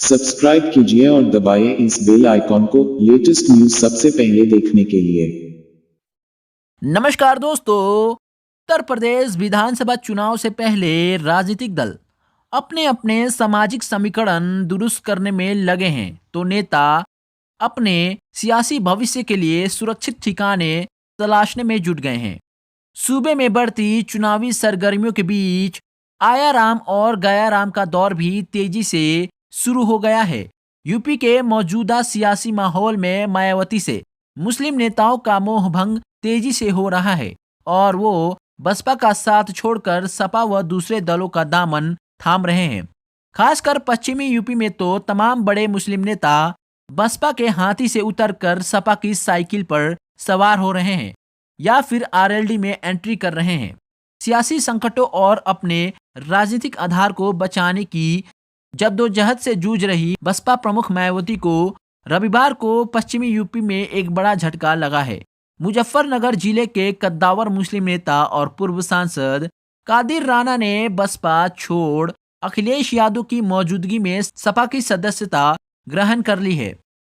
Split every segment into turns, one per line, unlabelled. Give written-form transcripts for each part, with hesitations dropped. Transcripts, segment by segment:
Subscribe कीजिए और दबाइए इस बेल आइकॉन को लेटेस्ट न्यूज सबसे पहले देखने के लिए।
नमस्कार दोस्तों। उत्तर प्रदेश विधानसभा चुनाव से पहले राजनीतिक दल अपने अपने सामाजिक समीकरण दुरुस्त करने में लगे हैं, तो नेता अपने सियासी भविष्य के लिए सुरक्षित ठिकाने तलाशने में जुट गए हैं। सूबे में बढ़ती चुनावी सरगर्मियों के बीच आयाराम और गयाराम का दौर भी तेजी से शुरू हो गया है। यूपी के मौजूदा सियासी माहौल में मायावती से मुस्लिम नेताओं का मोहभंग तेजी से हो रहा है और वो बसपा का साथ छोड़कर सपा व दूसरे दलों का दामन थाम रहे हैं। खासकर पश्चिमी यूपी में तो तमाम बड़े मुस्लिम नेता बसपा के हाथी से उतरकर सपा की साइकिल पर सवार हो रहे हैं या फिर आरएलडी में एंट्री कर रहे हैं। सियासी संकटों और अपने राजनीतिक आधार को बचाने की जद्दोजहद से जूझ रही बसपा प्रमुख मायावती को रविवार को पश्चिमी यूपी में एक बड़ा झटका लगा है। मुजफ्फरनगर जिले के कद्दावर मुस्लिम नेता और पूर्व सांसद कादिर राणा ने बसपा छोड़ अखिलेश यादव की मौजूदगी में सपा की सदस्यता ग्रहण कर ली है।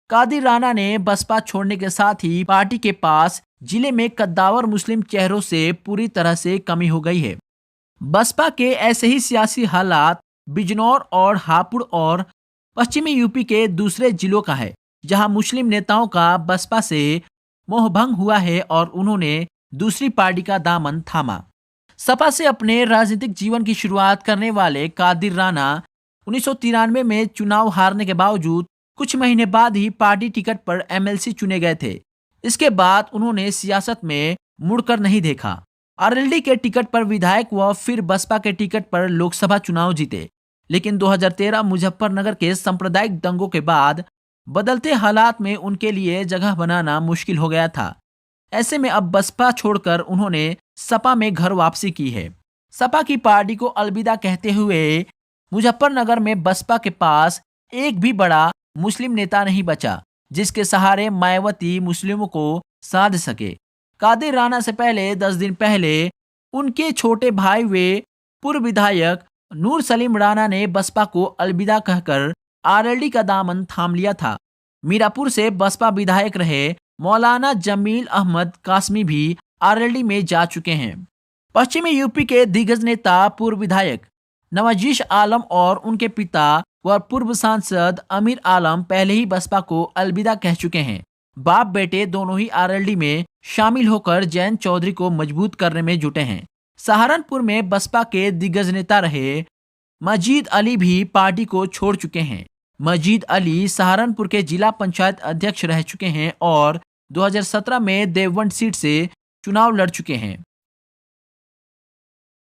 कादिर राणा ने बसपा छोड़ने के साथ ही पार्टी के पास जिले में कद्दावर मुस्लिम चेहरों से पूरी तरह से कमी हो गई है। बसपा के ऐसे ही सियासी हालात बिजनौर और हापुड़ और पश्चिमी यूपी के दूसरे जिलों का है, जहां मुस्लिम नेताओं का बसपा से मोहभंग हुआ है और उन्होंने दूसरी पार्टी का दामन थामा। सपा से अपने राजनीतिक जीवन की शुरुआत करने वाले कादिर राणा 1993 में चुनाव हारने के बावजूद कुछ महीने बाद ही पार्टी टिकट पर एमएलसी चुने गए थे। इसके बाद उन्होंने सियासत में मुड़कर नहीं देखा। आरएलडी के टिकट पर विधायक व फिर बसपा के टिकट पर लोकसभा चुनाव जीते, लेकिन 2013 मुजफ्फरनगर के सांप्रदायिक दंगों के बाद बदलते हालात में उनके लिए जगह बनाना मुश्किल हो गया था। ऐसे में अब बसपा छोड़कर उन्होंने सपा में घर वापसी की है। सपा की पार्टी को अलविदा कहते हुए मुजफ्फरनगर में बसपा के पास एक भी बड़ा मुस्लिम नेता नहीं बचा जिसके सहारे मायावती मुस्लिमों को साध सके। कादिर राणा से पहले 10 दिन पहले उनके छोटे भाई वे पूर्व विधायक नूर सलीम राणा ने बसपा को अलविदा कहकर आरएलडी का दामन थाम लिया था। मीरापुर से बसपा विधायक रहे मौलाना जमील अहमद कासमी भी आरएलडी में जा चुके हैं। पश्चिमी यूपी के दिग्गज नेता पूर्व विधायक नवाजिश आलम और उनके पिता व पूर्व सांसद अमीर आलम पहले ही बसपा को अलविदा कह चुके हैं। बाप बेटे दोनों ही आरएलडी में शामिल होकर जयंत चौधरी को मजबूत करने में जुटे हैं। सहारनपुर में बसपा के दिग्गज नेता रहे मजीद अली भी पार्टी को छोड़ चुके हैं। मजीद अली सहारनपुर के जिला पंचायत अध्यक्ष रह चुके हैं और 2017 में देवबंद सीट से चुनाव लड़ चुके हैं।